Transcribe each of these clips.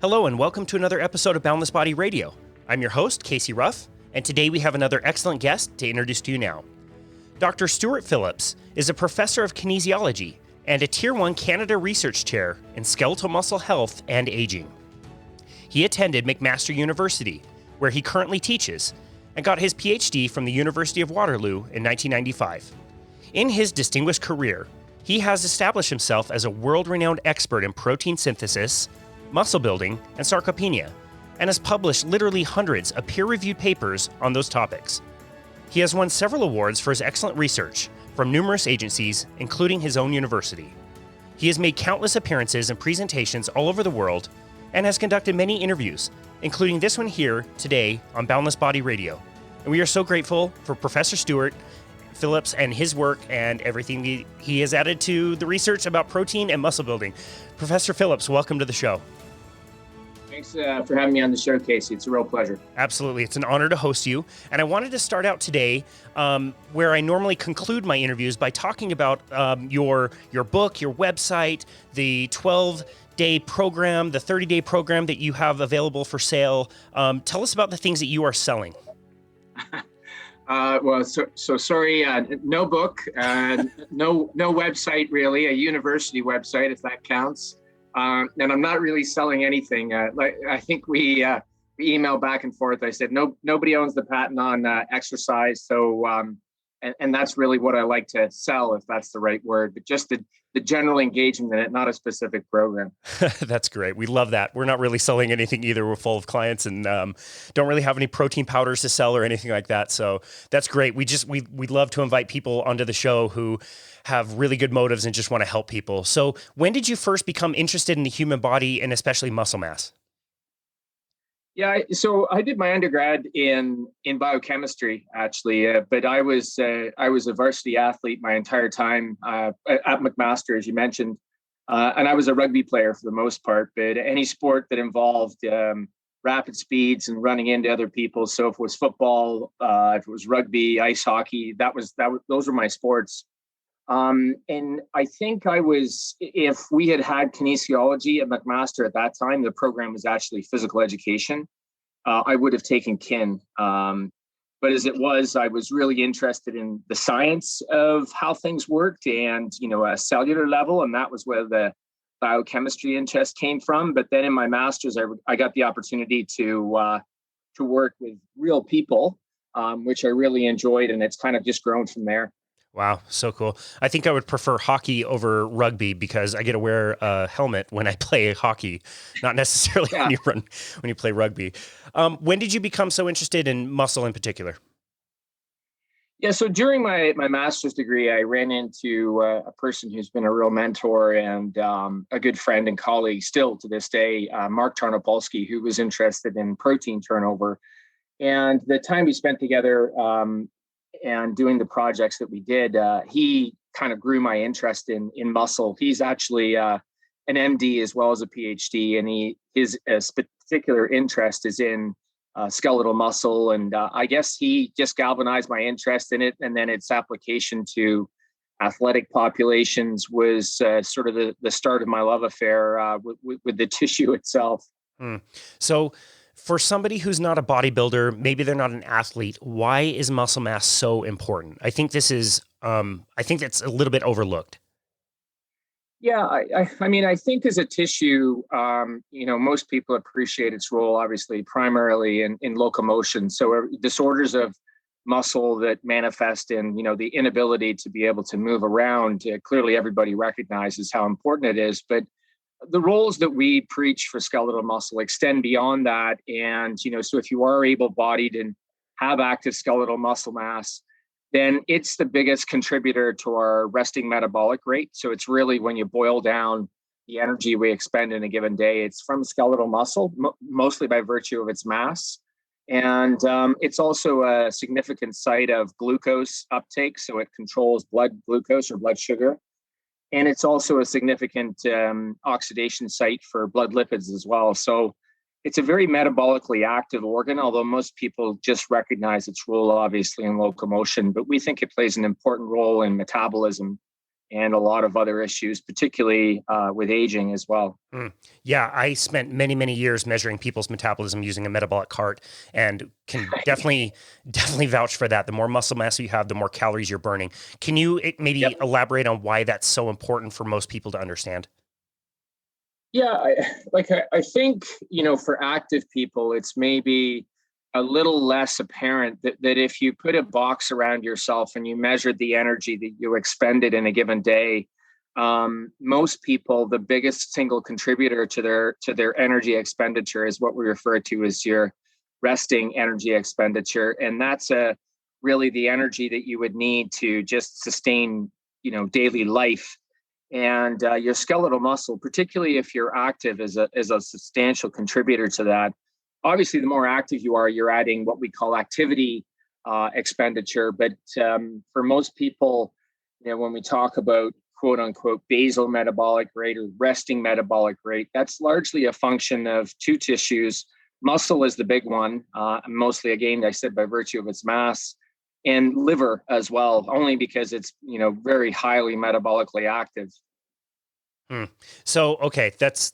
Hello and welcome to another episode of Boundless Body Radio. I'm your host, Casey Ruff, and today we have another excellent guest to introduce to you now. Dr. Stuart Phillips is a professor of kinesiology and a Tier 1 Canada Research Chair in Skeletal Muscle Health and Aging. He attended McMaster University, where he currently teaches, and got his PhD from the University of Waterloo in 1995. In his distinguished career, he has established himself as a world-renowned expert in protein synthesis, muscle building, and sarcopenia, and has published literally hundreds of peer-reviewed papers on those topics. He has won several awards for his excellent research from numerous agencies, including his own university. He has made countless appearances and presentations all over the world and has conducted many interviews, including this one here today on Boundless Body Radio. And we are so grateful for Professor Stuart Phillips and his work and everything he has added to the research about protein and muscle building. Professor Phillips, welcome to the show. Thanks for having me on the show, Casey. It's a real pleasure. Absolutely. It's an honor to host you. And I wanted to start out today where I normally conclude my interviews by talking about your book, your website, the 12-day program, the 30-day program that you have available for sale. Tell us about the things that you are selling. So sorry, no book, no website really, a university website, if that counts. And I'm not really selling anything. I think we email back and forth. I said, nobody owns the patent on exercise. So, and that's really what I like to sell, if that's the right word, but just the general engagement in it, not a specific program. That's great. We love that. We're not really selling anything either. We're full of clients and don't really have any protein powders to sell or anything like that. So that's great. We'd love to invite people onto the show who have really good motives and just want to help people. So when did you first become interested in the human body and especially muscle mass? Yeah, so I did my undergrad in biochemistry, actually, but I was a varsity athlete my entire time at McMaster, as you mentioned, and I was a rugby player for the most part. But any sport that involved rapid speeds and running into other people, so if it was football, if it was rugby, ice hockey, those were my sports. And I think if we had kinesiology at McMaster at that time, the program was actually physical education. I would have taken kin. But as it was, I was really interested in the science of how things worked and, a cellular level. And that was where the biochemistry interest came from. But then in my master's, I got the opportunity to work with real people, which I really enjoyed. And it's kind of just grown from there. Wow, so cool. I think I would prefer hockey over rugby because I get to wear a helmet when I play hockey, not necessarily when you play rugby. When did you become so interested in muscle in particular? Yeah, so during my master's degree, I ran into a person who's been a real mentor and a good friend and colleague still to this day, Mark Tarnopolsky, who was interested in protein turnover. And the time we spent together and doing the projects that we did, he kind of grew my interest in muscle. He's actually an MD as well as a PhD, and his particular interest is in skeletal muscle. And I guess he just galvanized my interest in it. And then its application to athletic populations was sort of the start of my love affair with the tissue itself. So for somebody who's not a bodybuilder, maybe they're not an athlete, why is muscle mass so important? I think this is, I think that's a little bit overlooked. Yeah, I mean, I think as a tissue, most people appreciate its role, obviously, primarily in locomotion. So disorders of muscle that manifest in, the inability to be able to move around, clearly everybody recognizes how important it is. But the roles that we preach for skeletal muscle extend beyond that. And, so if you are able-bodied and have active skeletal muscle mass, then it's the biggest contributor to our resting metabolic rate. So it's really, when you boil down the energy we expend in a given day, it's from skeletal muscle, mostly by virtue of its mass. And it's also a significant site of glucose uptake. So it controls blood glucose or blood sugar. And it's also a significant oxidation site for blood lipids as well. So it's a very metabolically active organ, although most people just recognize its role, obviously, in locomotion. But we think it plays an important role in metabolism and a lot of other issues, particularly with aging as well. Yeah, I spent many, many years measuring people's metabolism using a metabolic cart, and can definitely vouch for that. The more muscle mass you have, the more calories you're burning. Can you maybe elaborate on why that's so important for most people to understand? Yeah, I think, for active people, it's maybe a little less apparent that if you put a box around yourself and you measured the energy that you expended in a given day, most people, the biggest single contributor to their energy expenditure is what we refer to as your resting energy expenditure, and that's really the energy that you would need to just sustain, daily life. And your skeletal muscle, particularly if you're active, is a substantial contributor to that. Obviously, the more active you are, you're adding what we call activity expenditure. But for most people, when we talk about quote unquote basal metabolic rate or resting metabolic rate, that's largely a function of two tissues. Muscle is the big one, mostly, again, I said by virtue of its mass, and liver as well, only because it's, very highly metabolically active. So, okay, that's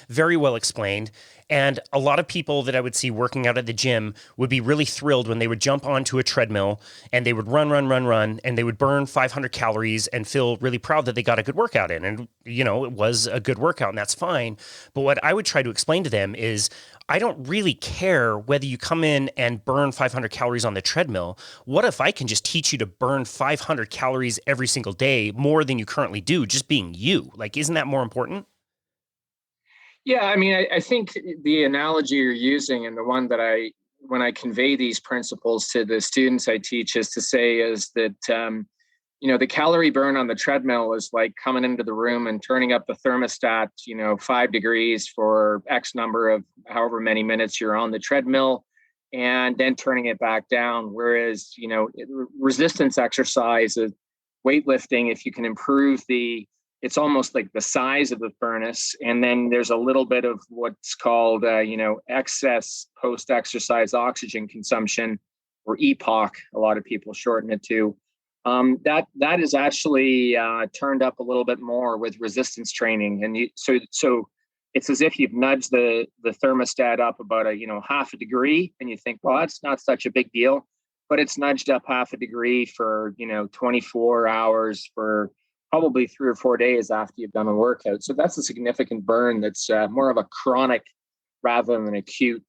very well explained. And a lot of people that I would see working out at the gym would be really thrilled when they would jump onto a treadmill and they would run, and they would burn 500 calories and feel really proud that they got a good workout in. And, it was a good workout, and that's fine. But what I would try to explain to them is I don't really care whether you come in and burn 500 calories on the treadmill. What if I can just teach you to burn 500 calories every single day, more than you currently do, just being you? Like, isn't that more important? Yeah, I mean, I think the analogy you're using, and the one that when I convey these principles to the students I teach, is to say is that, the calorie burn on the treadmill is like coming into the room and turning up the thermostat, 5 degrees for X number of however many minutes you're on the treadmill, and then turning it back down. Whereas, resistance exercise, weightlifting, if you can improve it's almost like the size of the furnace. And then there's a little bit of what's called, excess post-exercise oxygen consumption, or EPOC. A lot of people shorten it to. That is actually turned up a little bit more with resistance training. And so it's as if you've nudged the thermostat up about half a degree, and you think, well, that's not such a big deal, but it's nudged up half a degree for 24 hours for probably 3 or 4 days after you've done a workout. So that's a significant burn that's more of a chronic rather than an acute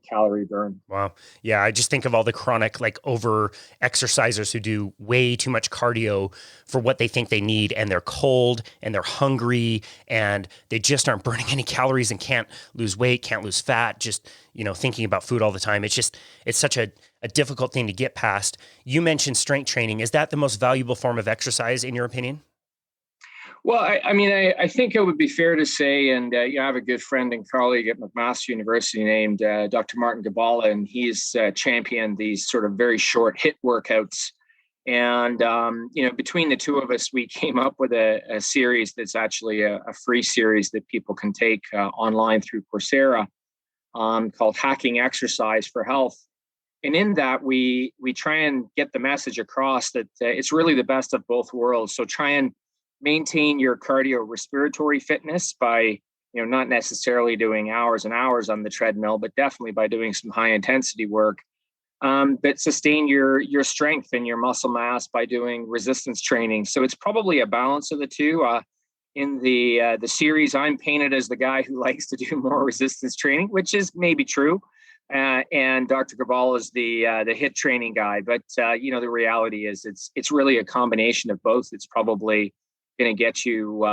calorie burn. Wow. Yeah. I just think of all the chronic, like, over exercisers who do way too much cardio for what they think they need. And they're cold and they're hungry and they just aren't burning any calories and can't lose weight, can't lose fat, just, thinking about food all the time. It's such a difficult thing to get past. You mentioned strength training. Is that the most valuable form of exercise in your opinion? Well, I think it would be fair to say, and I have a good friend and colleague at McMaster University named Dr. Martin Gabala, and he's championed these sort of very short HIIT workouts. And, between the two of us, we came up with a series that's actually a free series that people can take online through Coursera, called Hacking Exercise for Health. And in that, we try and get the message across that it's really the best of both worlds. So try and maintain your cardiorespiratory fitness by, not necessarily doing hours and hours on the treadmill, but definitely by doing some high intensity work. But sustain your strength and your muscle mass by doing resistance training. So it's probably a balance of the two. In the series, I'm painted as the guy who likes to do more resistance training, which is maybe true. And Dr. Gabal is the HIIT training guy. But the reality is it's really a combination of both. It's probably going to get you,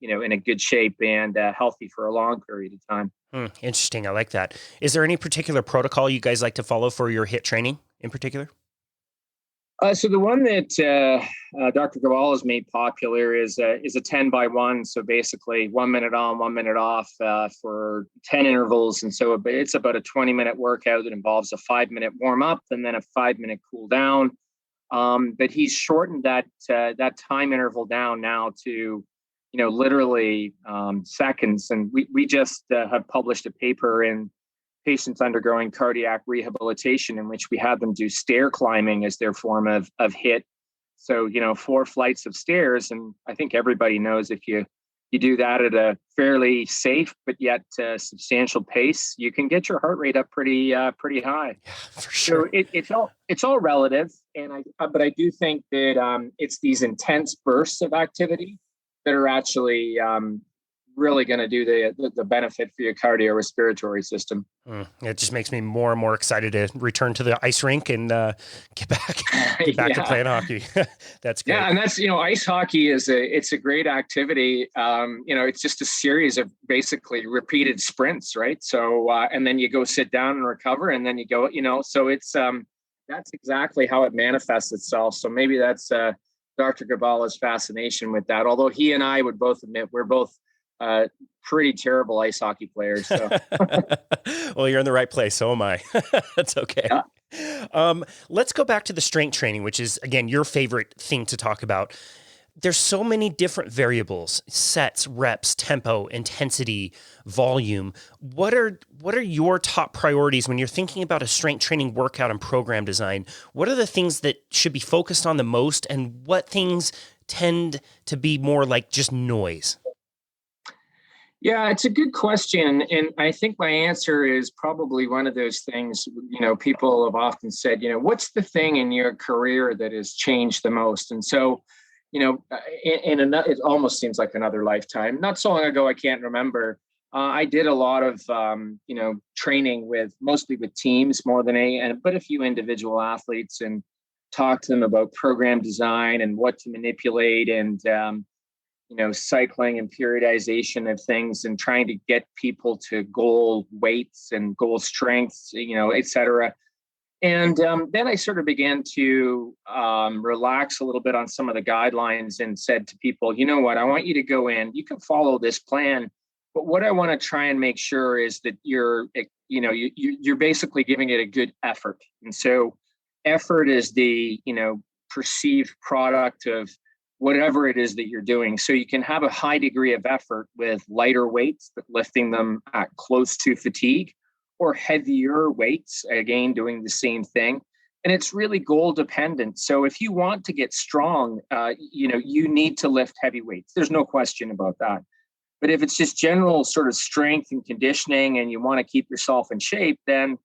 in a good shape and healthy for a long period of time. Interesting. I like that. Is there any particular protocol you guys like to follow for your HIIT training in particular? So the one that Dr. Gabal has made popular is a 10-by-1. So basically 1 minute on, 1 minute off for 10 intervals. And so it's about a 20-minute workout that involves a 5-minute warm up and then a 5-minute cool down. But he's shortened that time interval down now to, literally seconds. And we just have published a paper in patients undergoing cardiac rehabilitation in which we had them do stair climbing as their form of HIIT. So, 4 flights of stairs. And I think everybody knows if you do that at a fairly safe but yet substantial pace, you can get your heart rate up pretty high. Yeah, for sure. So it's all relative, and I do think that it's these intense bursts of activity that are actually really going to do the benefit for your cardiorespiratory system. It just makes me more and more excited to return to the ice rink and get back to playing hockey. That's great. Yeah, and that's ice hockey it's a great activity. It's just a series of basically repeated sprints, right? So and then you go sit down and recover, and then you go, so it's that's exactly how it manifests itself. So maybe that's Dr. Gabala's fascination with that. Although he and I would both admit we're both pretty terrible ice hockey players. So. Well, you're in the right place. So am I. That's okay. Yeah. Let's go back to the strength training, which is, again, your favorite thing to talk about. There's so many different variables: sets, reps, tempo, intensity, volume. What are your top priorities when you're thinking about a strength training workout and program design? What are the things that should be focused on the most, and what things tend to be more like just noise? Yeah, it's a good question. And I think my answer is probably one of those things, people have often said, what's the thing in your career that has changed the most? And so, it almost seems like another lifetime. Not so long ago, I can't remember. I did a lot of, training mostly with teams more than but a few individual athletes, and talked to them about program design and what to manipulate, and, cycling and periodization of things, and trying to get people to goal weights and goal strengths, et cetera. And then I sort of began to relax a little bit on some of the guidelines, and said to people, you know what, I want you to go in, you can follow this plan, but what I want to try and make sure is that you're basically giving it a good effort. And so effort is the, perceived product of whatever it is that you're doing. So you can have a high degree of effort with lighter weights, but lifting them at close to fatigue, or heavier weights, again, doing the same thing. And it's really goal dependent. So if you want to get strong, you need to lift heavy weights. There's no question about that. But if it's just general sort of strength and conditioning, and you want to keep yourself in shape, then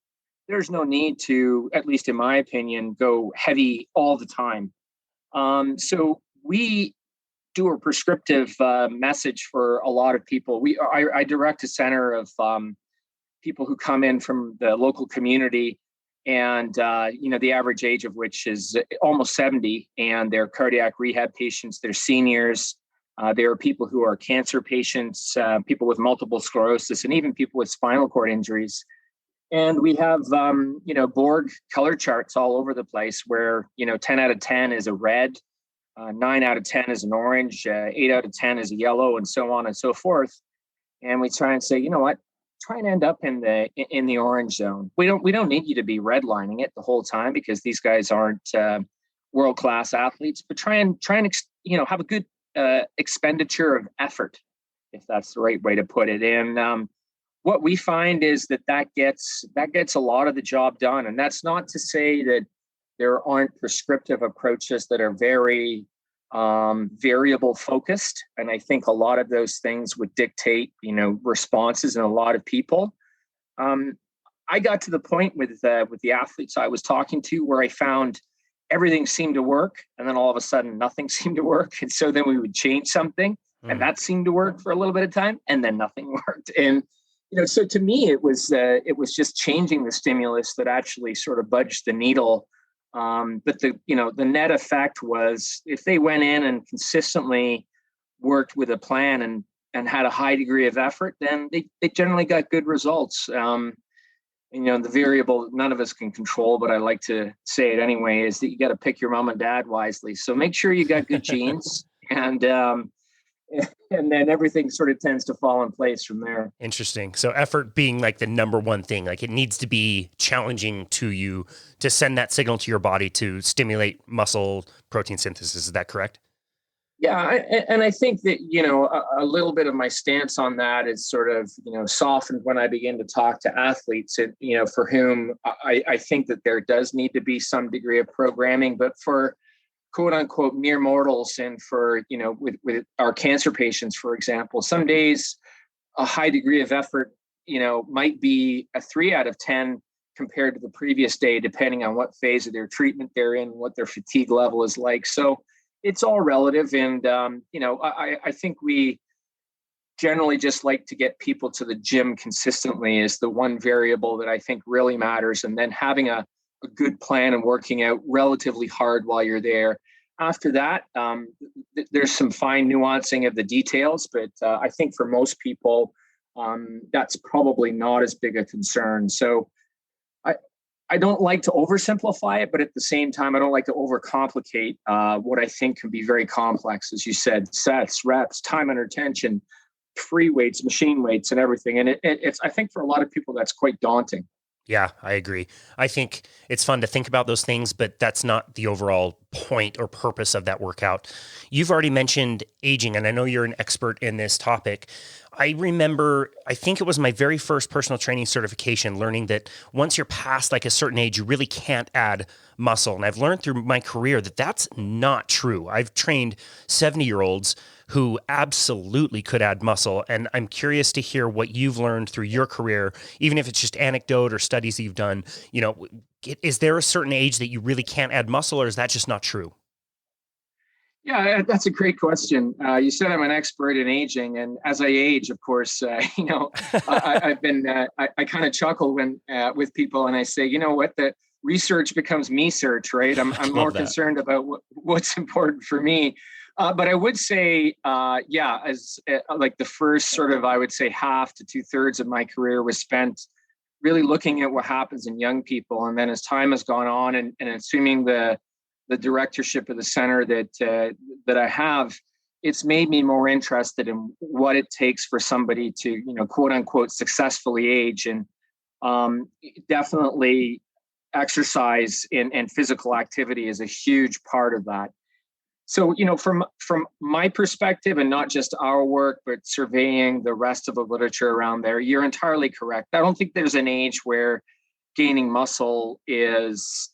there's no need to, at least in my opinion, go heavy all the time. So we do a prescriptive message for a lot of people. I direct a center of people who come in from the local community, and the average age of which is almost 70, and they're cardiac rehab patients, they're seniors, there are people who are cancer patients, people with multiple sclerosis, and even people with spinal cord injuries. And we have Borg color charts all over the place, where 10 out of 10 is a red, 9 out of 10 is an orange, 8 out of 10 is a yellow, and so on and so forth. And we try and say, you know what, try and end up in the orange zone. We don't need you to be redlining it the whole time, because these guys aren't world-class athletes, but try and have a good expenditure of effort, if that's the right way to put it. And what we find is that gets a lot of the job done. And that's not to say that there aren't prescriptive approaches that are very variable focused. And I think a lot of those things would dictate, responses in a lot of people. I got to the point with the athletes I was talking to where I found everything seemed to work, and then all of a sudden nothing seemed to work. And so then we would change something, and that seemed to work for a little bit of time, and then nothing worked. And so to me, it was just changing the stimulus that actually sort of budged the needle. But the net effect was, if they went in and consistently worked with a plan and had a high degree of effort, then they generally got good results. The variable none of us can control, but I like to say it anyway, is that you got to pick your mom and dad wisely. So make sure you got good genes, and then everything sort of tends to fall in place from there. Interesting. So effort being like the number one thing, like it needs to be challenging to you to send that signal to your body to stimulate muscle protein synthesis. Is that correct? Yeah. And I think that, a little bit of my stance on that is sort of, softened when I begin to talk to athletes, for whom I think that there does need to be some degree of programming. But for quote unquote mere mortals. And for, with our cancer patients, for example, some days a high degree of effort, might be a 3 out of 10 compared to the previous day, depending on what phase of their treatment they're in, what their fatigue level is like. So it's all relative. And, I think we generally just like to get people to the gym consistently is the one variable that I think really matters. And then having a good plan and working out relatively hard while you're there. After that, there's some fine nuancing of the details, but I think for most people, that's probably not as big a concern. So I don't like to oversimplify it, but at the same time, I don't like to overcomplicate what I think can be very complex, as you said, sets, reps, time under tension, free weights, machine weights, and everything. And it's, I think for a lot of people, that's quite daunting. Yeah, I agree. I think it's fun to think about those things, but that's not the overall point or purpose of that workout. You've already mentioned aging, and I know you're an expert in this topic. I remember, I think it was my very first personal training certification, learning that once you're past like a certain age, you really can't add muscle. And I've learned through my career that that's not true. I've trained 70-year-olds who absolutely could add muscle. And I'm curious to hear what you've learned through your career, even if it's just anecdote or studies that you've done. Is there a certain age that you really can't add muscle, or is that just not true? Yeah, that's a great question. You said I'm an expert in aging, and as I age, of course, I've been. I kind of chuckle when with people, and I say, you know what, the research becomes me search, right? I'm more concerned about what's important for me. But I would say, as like the first sort of, I would say half to 2/3 of my career was spent really looking at what happens in young people, and then as time has gone on, and assuming the directorship of the center that I have, it's made me more interested in what it takes for somebody to, quote unquote, successfully age. And definitely exercise and physical activity is a huge part of that. So, from my perspective, and not just our work, but surveying the rest of the literature around there, you're entirely correct. I don't think there's an age where gaining muscle is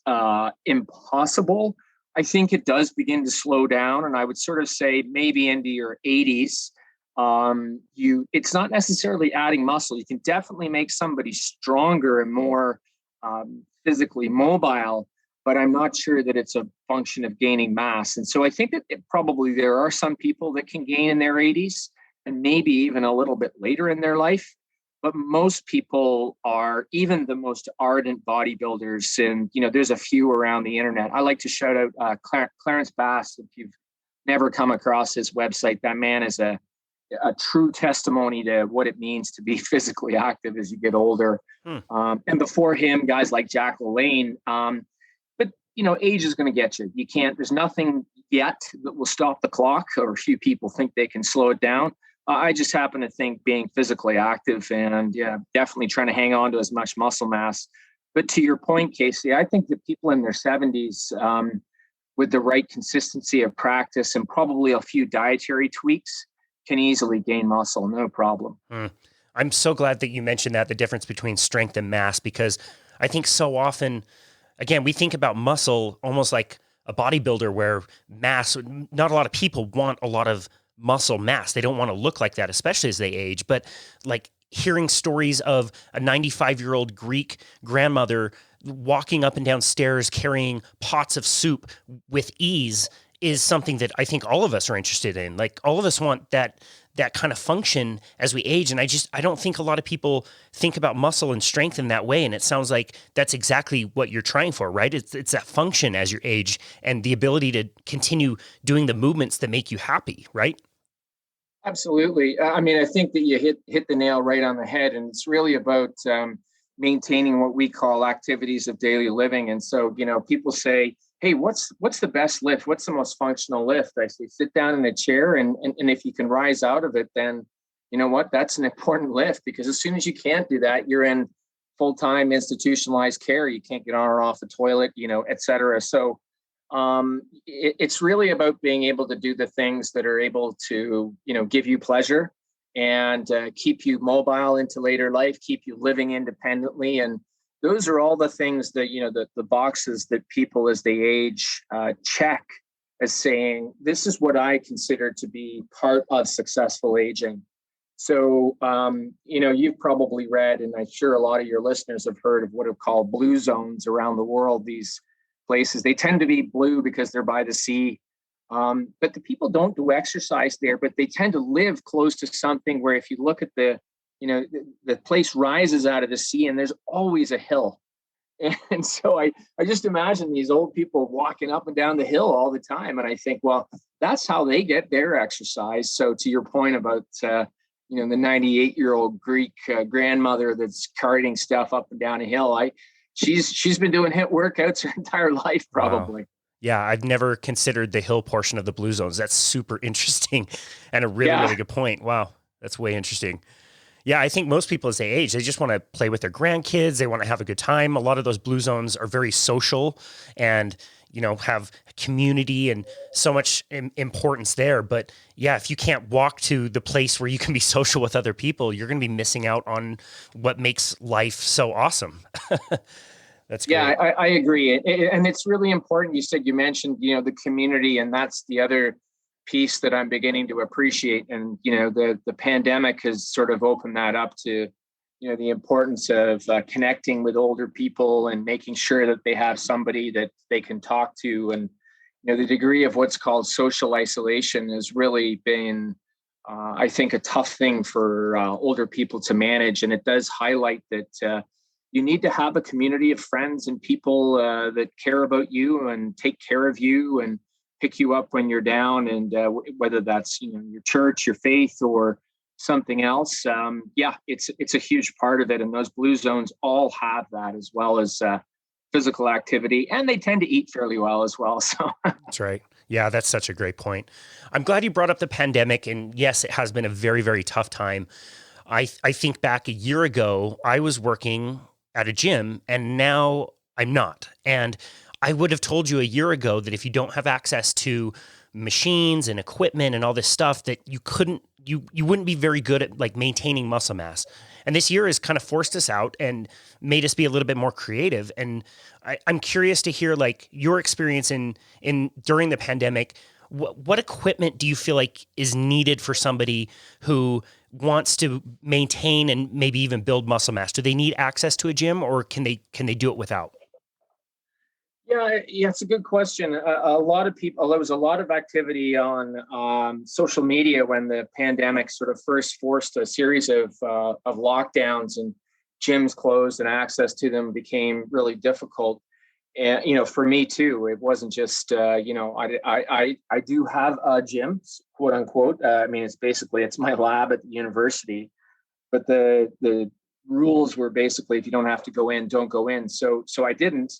impossible. I think it does begin to slow down, and I would sort of say maybe into your 80s. It's not necessarily adding muscle. You can definitely make somebody stronger and more physically mobile, but I'm not sure that it's a function of gaining mass. And so I think that probably there are some people that can gain in their 80s and maybe even a little bit later in their life. But most people are, even the most ardent bodybuilders, and there's a few around the internet. I like to shout out Clarence Bass. If you've never come across his website, that man is a true testimony to what it means to be physically active as you get older. And before him, guys like Jack LaLanne. But age is going to get you. You can't. There's nothing yet that will stop the clock, or a few people think they can slow it down. I just happen to think being physically active and definitely trying to hang on to as much muscle mass. But to your point, Casey, I think that people in their 70s with the right consistency of practice and probably a few dietary tweaks can easily gain muscle, no problem. I'm so glad that you mentioned that, the difference between strength and mass, because I think so often, again, we think about muscle almost like a bodybuilder, where mass, not a lot of people want a lot of muscle mass. They don't want to look like that, especially as they age. But like hearing stories of a 95-year-old Greek grandmother walking up and down stairs carrying pots of soup with ease is something that I think all of us are interested in. Like all of us want that kind of function as we age. And I don't think a lot of people think about muscle and strength in that way. And it sounds like that's exactly what you're trying for, right? It's that function as you age and the ability to continue doing the movements that make you happy, right? Absolutely. I mean, I think that you hit the nail right on the head, and it's really about maintaining what we call activities of daily living. And so, people say, hey, what's the best lift? What's the most functional lift? I say, sit down in a chair, and if you can rise out of it, then you know what? That's an important lift, because as soon as you can't do that, you're in full-time institutionalized care. You can't get on or off the toilet, et cetera. So it's really about being able to do the things that are able to, give you pleasure and keep you mobile into later life, keep you living independently. And those are all the things that, the boxes that people as they age check as saying, this is what I consider to be part of successful aging. So, you've probably read, and I'm sure a lot of your listeners have heard of what are called blue zones around the world. These places, they tend to be blue because they're by the sea. But the people don't do exercise there, but they tend to live close to something where if you look at the place rises out of the sea and there's always a hill. And so I just imagine these old people walking up and down the hill all the time. And I think, well, that's how they get their exercise. So to your point about, the 98-year-old Greek grandmother that's carting stuff up and down a hill, she's been doing HIIT workouts her entire life, probably. Wow. Yeah, I've never considered the hill portion of the blue zones. That's super interesting and a really good point. Wow, that's way interesting. Yeah, I think most people as they age, they just want to play with their grandkids. They want to have a good time. A lot of those blue zones are very social and, have community and so much importance there. But yeah, if you can't walk to the place where you can be social with other people, you're going to be missing out on what makes life so awesome. That's great. Yeah, I agree. And it's really important. You mentioned, the community, and that's the other piece that I'm beginning to appreciate. And, the pandemic has sort of opened that up to, the importance of connecting with older people and making sure that they have somebody that they can talk to. And, the degree of what's called social isolation has really been, I think, a tough thing for older people to manage. And it does highlight that you need to have a community of friends and people that care about you and take care of you and pick you up when you're down, and whether that's your church, your faith, or something else. It's a huge part of it, and those blue zones all have that, as well as physical activity, and they tend to eat fairly well as well. So that's right. Yeah, that's such a great point. I'm glad you brought up the pandemic, and yes, it has been a very, very tough time. I think back a year ago, I was working at a gym, and now I'm not. And I would have told you a year ago that if you don't have access to machines and equipment and all this stuff, that you wouldn't be very good at like maintaining muscle mass. And this year has kind of forced us out and made us be a little bit more creative. And I'm curious to hear like your experience in during the pandemic. What equipment do you feel like is needed for somebody who wants to maintain and maybe even build muscle mass? Do they need access to a gym, or can they do it without? Yeah, it's a good question. A lot of people, there was a lot of activity on social media when the pandemic sort of first forced a series of lockdowns, and gyms closed and access to them became really difficult. And, for me too, it wasn't just, I do have a gym, quote unquote. It's my lab at the university, but the rules were basically, if you don't have to go in, don't go in. So I didn't.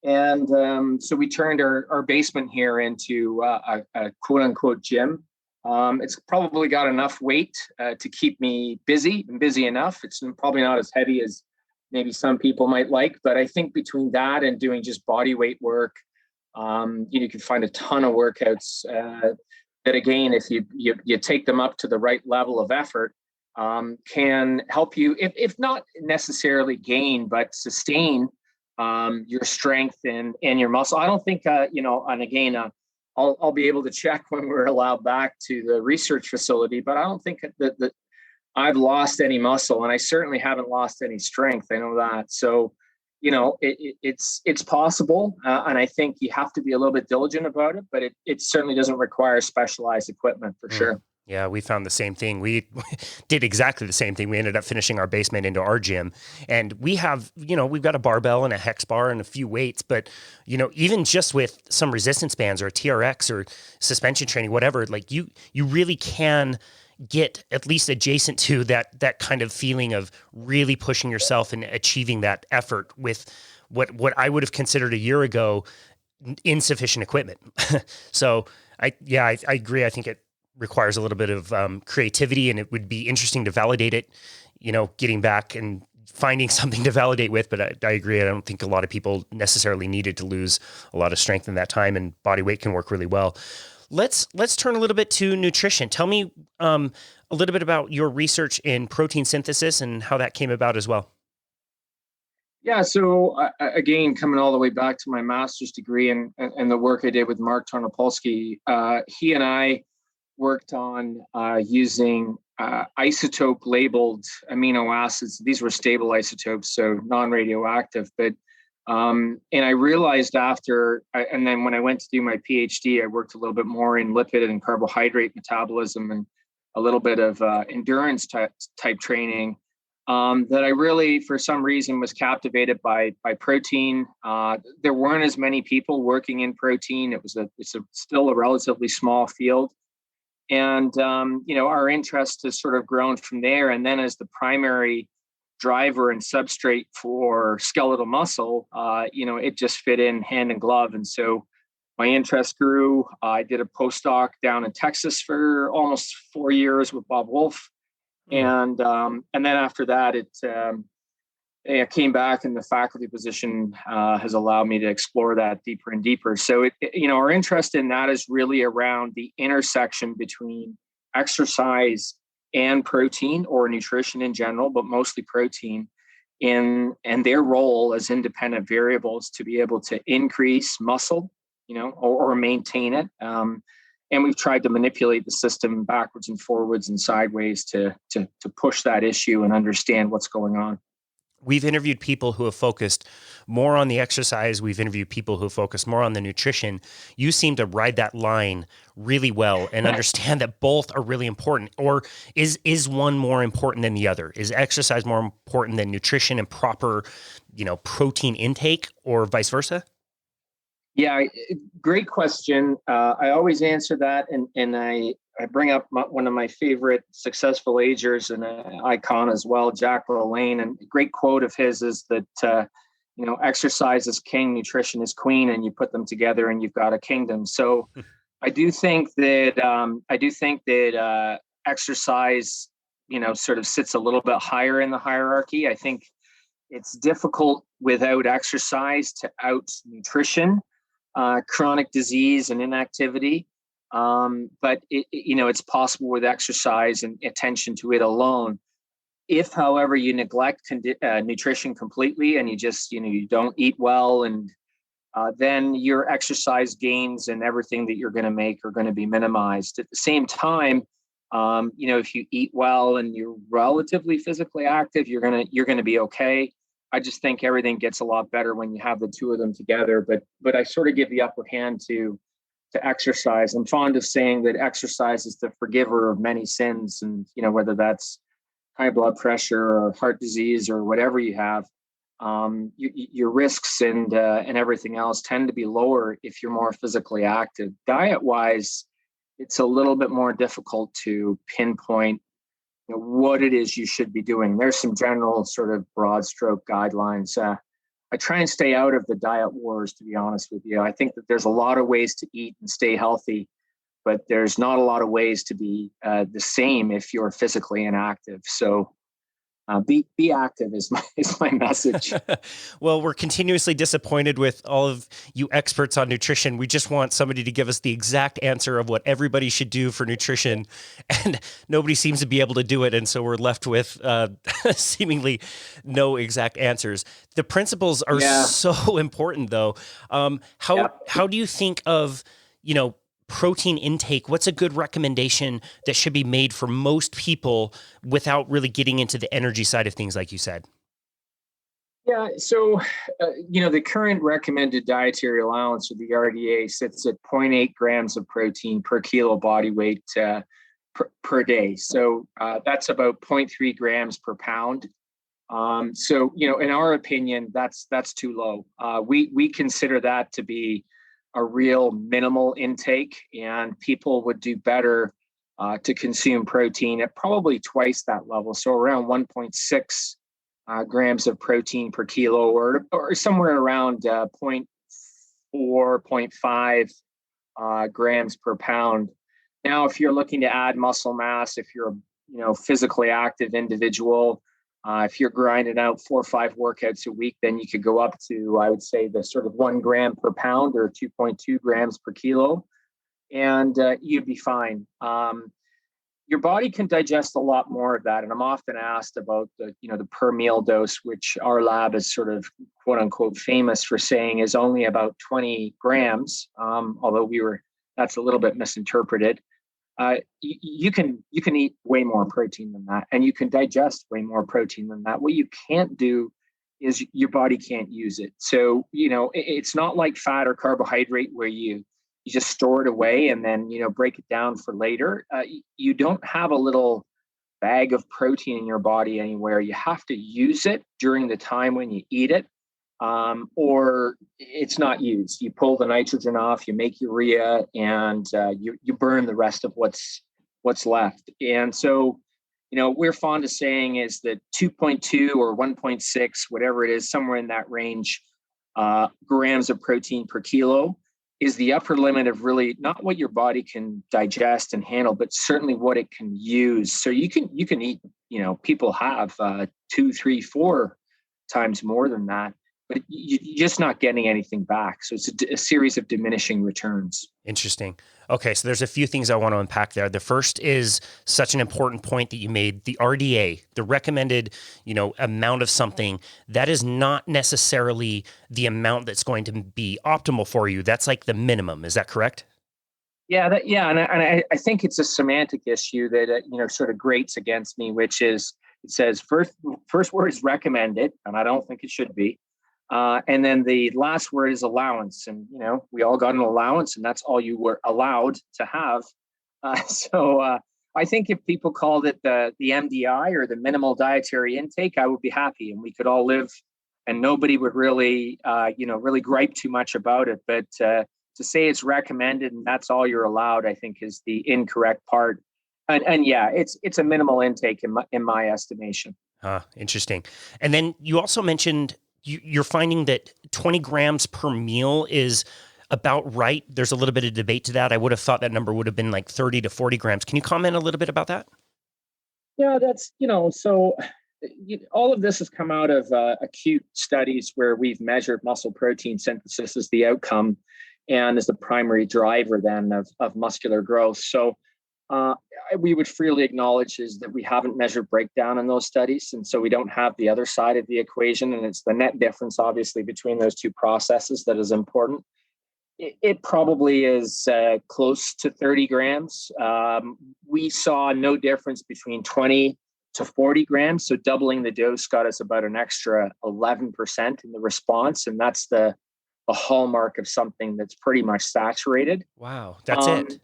And so we turned our basement here into a quote unquote gym. It's probably got enough weight to keep me busy and busy enough. It's probably not as heavy as maybe some people might like, but I think between that and doing just body weight work, you can find a ton of workouts that, again, if you take them up to the right level of effort, can help you, if not necessarily gain, but sustain your strength and your muscle. I don't think, and again, I'll be able to check when we're allowed back to the research facility, but I don't think that I've lost any muscle, and I certainly haven't lost any strength. I know that. So, it's possible. And I think you have to be a little bit diligent about it, but it certainly doesn't require specialized equipment for sure. Yeah, we found the same thing. We did exactly the same thing. We ended up finishing our basement into our gym, and we have, we've got a barbell and a hex bar and a few weights, but, even just with some resistance bands or a TRX or suspension training, whatever, like you really can get at least adjacent to that kind of feeling of really pushing yourself and achieving that effort with what I would have considered a year ago insufficient equipment. So I agree. I think it requires a little bit of creativity, and it would be interesting to validate it, getting back and finding something to validate with. But I agree. I don't think a lot of people necessarily needed to lose a lot of strength in that time, and body weight can work really well. Let's turn a little bit to nutrition. Tell me a little bit about your research in protein synthesis and how that came about as well. Yeah, so again, coming all the way back to my master's degree and the work I did with Mark Tarnopolsky, he and I worked on using isotope labeled amino acids. These were stable isotopes, so non-radioactive. But and I realized and then when I went to do my PhD, I worked a little bit more in lipid and carbohydrate metabolism and a little bit of endurance type training. That I really, for some reason, was captivated by protein. There weren't as many people working in protein. It's still a relatively small field, and our interest has sort of grown from there. And then as the primary driver and substrate for skeletal muscle, it just fit in hand in glove. And so my interest grew. I did a postdoc down in Texas for almost 4 years with Bob Wolf. And then after that, it came back, and the faculty position has allowed me to explore that deeper and deeper. So our interest in that is really around the intersection between exercise and protein, or nutrition in general, but mostly protein, and their role as independent variables to be able to increase muscle, or maintain it. And we've tried to manipulate the system backwards and forwards and sideways to push that issue and understand what's going on. We've interviewed people who have focused more on the exercise. We've interviewed people who focus more on the nutrition. You seem to ride that line really well and understand that both are really important. Or is one more important than the other? Is exercise more important than nutrition and proper, protein intake, or vice versa? Yeah, great question. I always answer that, and I bring up one of my favorite successful agers and an icon as well, Jack LaLanne. And a great quote of his is that, exercise is king, nutrition is queen, and you put them together and you've got a kingdom. So I do think that exercise, sort of sits a little bit higher in the hierarchy. I think it's difficult without exercise to out nutrition, chronic disease and inactivity. But it's possible with exercise and attention to it alone. If, however, you neglect nutrition completely and you just, you don't eat well, and then your exercise gains and everything that you're going to make are going to be minimized. At the same time, if you eat well and you're relatively physically active, you're going to be okay. I just think everything gets a lot better when you have the two of them together. But I sort of give the upper hand to exercise. I'm fond of saying that exercise is the forgiver of many sins, and whether that's high blood pressure or heart disease or whatever you have, your risks and everything else tend to be lower if you're more physically active. Diet wise, it's a little bit more difficult to pinpoint what it is you should be doing. There's some general sort of broad stroke guidelines. I try and stay out of the diet wars, to be honest with you. I think that there's a lot of ways to eat and stay healthy, but there's not a lot of ways to be the same if you're physically inactive. So be active is my message. Well, we're continuously disappointed with all of you experts on nutrition. We just want somebody to give us the exact answer of what everybody should do for nutrition, and nobody seems to be able to do it. And so we're left with seemingly no exact answers. The principles are so important, though. How do you think of, protein intake? What's a good recommendation that should be made for most people without really getting into the energy side of things, like you said? Yeah, so, the current recommended dietary allowance, or the RDA, sits at 0.8 grams of protein per kilo body weight per day. So that's about 0.3 grams per pound. So, in our opinion, that's too low. We consider that to be a real minimal intake, and people would do better to consume protein at probably twice that level. So around 1.6 grams of protein per kilo, or somewhere around 0.4, 0.5 grams per pound. Now, if you're looking to add muscle mass, if you're a physically active individual, if you're grinding out 4 or 5 workouts a week, then you could go up to, I would say, the sort of 1 gram per pound, or 2.2 grams per kilo, and you'd be fine. your body can digest a lot more of that. And I'm often asked about the per meal dose, which our lab is sort of quote unquote famous for saying is only about 20 grams. Although that's a little bit misinterpreted. You can eat way more protein than that, and you can digest way more protein than that. What you can't do is your body can't use it. So, it's not like fat or carbohydrate where you just store it away and then, break it down for later. You don't have a little bag of protein in your body anywhere. You have to use it during the time when you eat it, or it's not used. You pull the nitrogen off, you make urea, and you burn the rest of what's left. And so, we're fond of saying is that 2.2 or 1.6, whatever it is, somewhere in that range, grams of protein per kilo is the upper limit of really not what your body can digest and handle, but certainly what it can use. So you can eat, people have 2, 3, 4 times more than that, but you're just not getting anything back. So it's a series of diminishing returns. Interesting. Okay, so there's a few things I want to unpack there. The first is such an important point that you made, the RDA, the recommended, amount of something. That is not necessarily the amount that's going to be optimal for you. That's like the minimum. Is that correct? Yeah, and I think it's a semantic issue that sort of grates against me, which is it says first word is recommended, and I don't think it should be. And then the last word is allowance. And, we all got an allowance, and that's all you were allowed to have. So I think if people called it the MDI or the minimal dietary intake, I would be happy, and we could all live and nobody would really, really gripe too much about it. But to say it's recommended and that's all you're allowed, I think is the incorrect part. And yeah, it's a minimal intake in my estimation. Interesting. And then you also mentioned you're finding that 20 grams per meal is about right. There's a little bit of debate to that. I would have thought that number would have been like 30 to 40 grams. Can you comment a little bit about that? Yeah, that's, so all of this has come out of acute studies where we've measured muscle protein synthesis as the outcome and as the primary driver then of muscular growth. So we would freely acknowledge is that we haven't measured breakdown in those studies. And so we don't have the other side of the equation. And it's the net difference, obviously, between those two processes that is important. It probably is close to 30 grams. We saw no difference between 20 to 40 grams. So doubling the dose got us about an extra 11% in the response. And that's the hallmark of something that's pretty much saturated. Wow, that's it.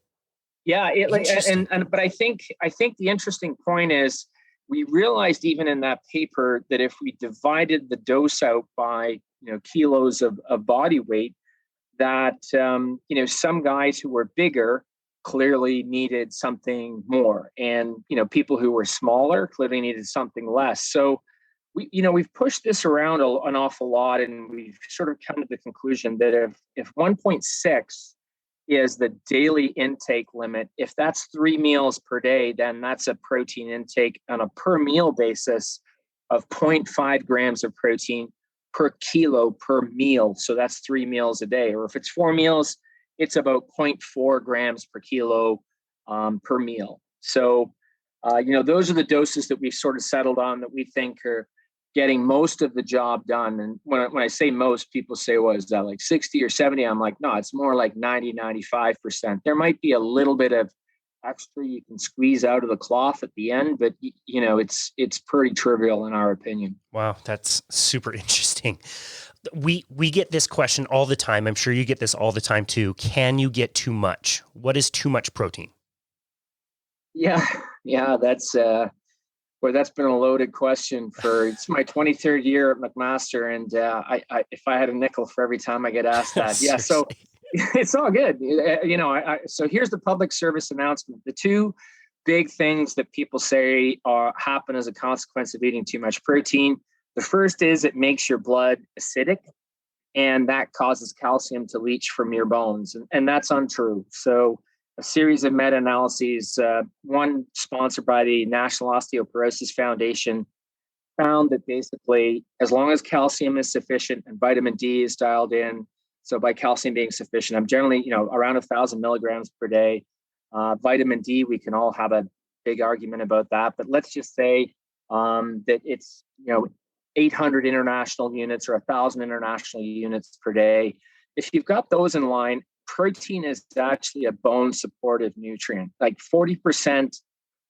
Yeah, but I think the interesting point is we realized even in that paper that if we divided the dose out by kilos of body weight, that some guys who were bigger clearly needed something more, and people who were smaller clearly needed something less. So we've pushed this around an awful lot, and we've sort of come to the conclusion that if 1.6 is the daily intake limit, if that's 3 meals per day, then that's a protein intake on a per meal basis of 0.5 grams of protein per kilo per meal. So that's 3 meals a day. Or if it's 4 meals, it's about 0.4 grams per kilo per meal. So, those are the doses that we've sort of settled on that we think are getting most of the job done. And when I say most, people say, well, is that like 60 or 70? I'm like, no, it's more like 90, 95%. There might be a little bit of extra you can squeeze out of the cloth at the end, but it's pretty trivial in our opinion. Wow, that's super interesting. We get this question all the time. I'm sure you get this all the time too. Can you get too much? What is too much protein? Yeah, that's been a loaded question it's my 23rd year at McMaster, and I if I had a nickel for every time I get asked that. Yeah, so it's all good. So here's the public service announcement. The two big things that people say happen as a consequence of eating too much protein. The first is it makes your blood acidic, and that causes calcium to leach from your bones, and that's untrue. So a series of meta-analyses, one sponsored by the National Osteoporosis Foundation, found that basically as long as calcium is sufficient and vitamin D is dialed in, so by calcium being sufficient, I'm generally, around 1,000 milligrams per day. Vitamin D, we can all have a big argument about that, but let's just say that it's 800 international units or 1,000 international units per day. If you've got those in line, protein is actually a bone supportive nutrient. Like 40%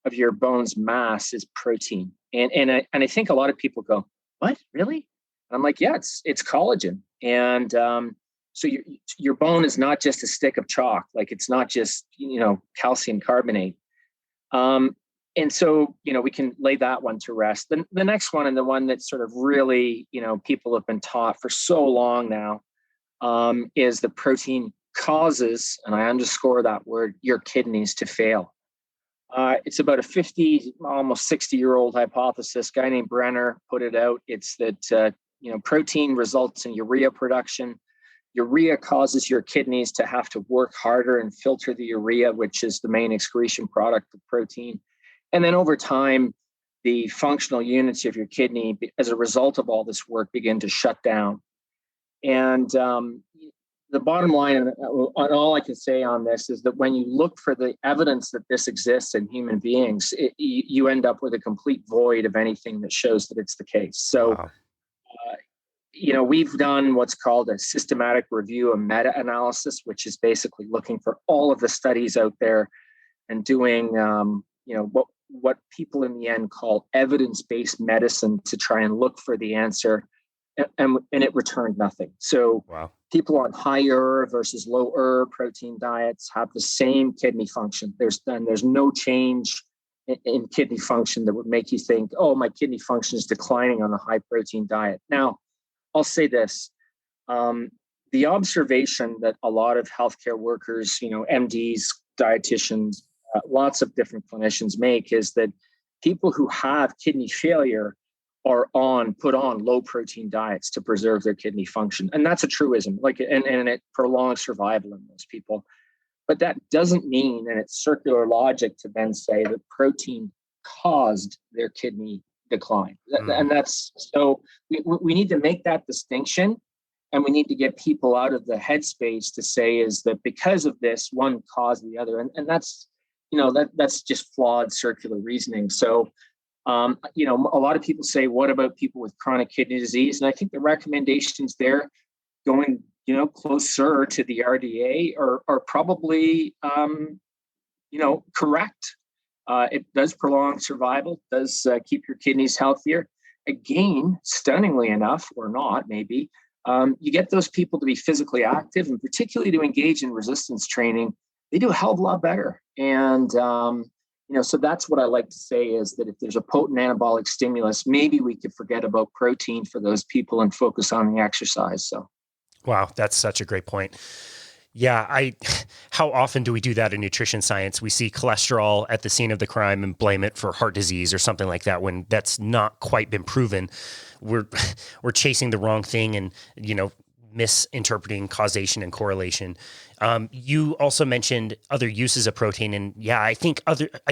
of your bone's mass is protein, and I think a lot of people go, "What, really?" And I'm like, "Yeah, it's collagen." And so your bone is not just a stick of chalk, like it's not just calcium carbonate. And so we can lay that one to rest. The next one, and the one that sort of really people have been taught for so long now, is the protein causes, and I underscore that word, your kidneys to fail. It's about a 50, almost 60-year-old hypothesis. Guy named Brenner put it out. It's that protein results in urea production. Urea causes your kidneys to have to work harder and filter the urea, which is the main excretion product of protein. And then over time, the functional units of your kidney, as a result of all this work, begin to shut down. And the bottom line, and all I can say on this, is that when you look for the evidence that this exists in human beings, you end up with a complete void of anything that shows that it's the case. So, Wow. We've done what's called a systematic review, a meta-analysis, which is basically looking for all of the studies out there and doing, what people in the end call evidence-based medicine to try and look for the answer. And it returned nothing. So Wow. people on higher versus lower protein diets have the same kidney function. There's no change in kidney function that would make you think, oh, my kidney function is declining on a high protein diet. Now, I'll say this. The observation that a lot of healthcare workers, MDs, dietitians, lots of different clinicians make is that people who have kidney failure are put on low protein diets to preserve their kidney function. And that's a truism, and it prolongs survival in most people. But that doesn't mean, and it's circular logic to then say that protein caused their kidney decline. And that's, so we need to make that distinction, and we need to get people out of the headspace to say is that because of this, one caused the other. And that's, that's just flawed circular reasoning. So, a lot of people say, what about people with chronic kidney disease? And I think the recommendations there going, closer to the RDA are probably, correct. It does prolong survival, does keep your kidneys healthier. Again, stunningly enough, or not, maybe, you get those people to be physically active, and particularly to engage in resistance training, they do a hell of a lot better. And, so that's what I like to say is that if there's a potent anabolic stimulus, maybe we could forget about protein for those people and focus on the exercise. So, wow, that's such a great point. Yeah, how often do we do that in nutrition science? We see cholesterol at the scene of the crime and blame it for heart disease or something like that when that's not quite been proven. We're chasing the wrong thing and, misinterpreting causation and correlation. You also mentioned other uses of protein, and yeah, I think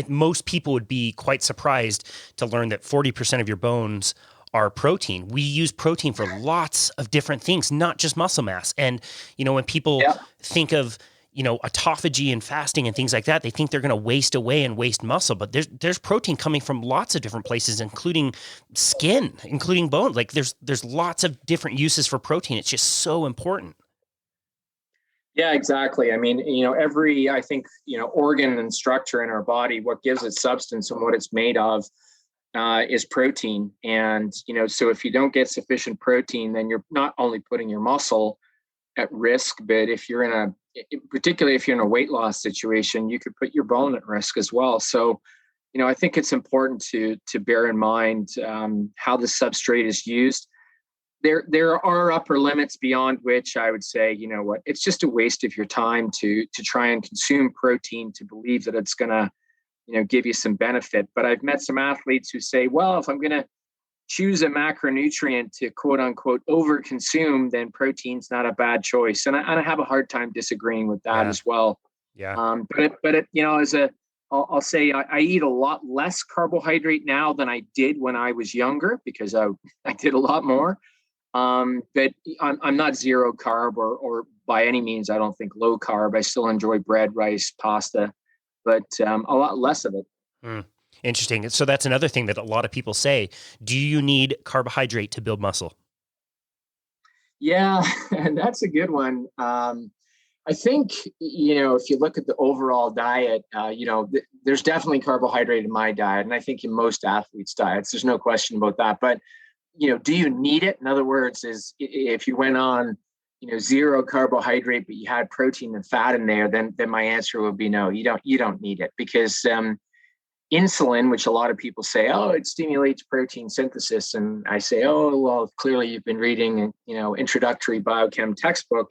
most people would be quite surprised to learn that 40% of your bones are protein. We use protein for lots of different things, not just muscle mass. And, when people think of, autophagy and fasting and things like that, they think they're going to waste away and waste muscle, but there's protein coming from lots of different places, including skin, including bone. Like there's lots of different uses for protein. It's just so important. Yeah, exactly. I mean, every, I think, organ and structure in our body, what gives it substance and what it's made of is protein. And, so if you don't get sufficient protein, then you're not only putting your muscle at risk, but if you're particularly if you're in a weight loss situation, you could put your bone at risk as well. So, I think it's important to bear in mind how the substrate is used. There are upper limits beyond which I would say, it's just a waste of your time to try and consume protein to believe that it's going to, give you some benefit. But I've met some athletes who say, well, if I'm going to choose a macronutrient to quote unquote overconsume, then protein's not a bad choice. And I have a hard time disagreeing with that as well. Yeah. I'll say I eat a lot less carbohydrate now than I did when I was younger because I did a lot more. But I'm not zero carb or by any means, I don't think low carb. I still enjoy bread, rice, pasta, but a lot less of it. Hmm. Interesting. So that's another thing that a lot of people say. Do you need carbohydrate to build muscle? Yeah, and that's a good one. I think, if you look at the overall diet, there's definitely carbohydrate in my diet, and I think in most athletes' diets, there's no question about that. But, do you need it? In other words, if you went on, zero carbohydrate, but you had protein and fat in there, then my answer would be no, you don't need it because insulin, which a lot of people say, oh, it stimulates protein synthesis. And I say, oh, well, clearly you've been reading, introductory biochem textbook.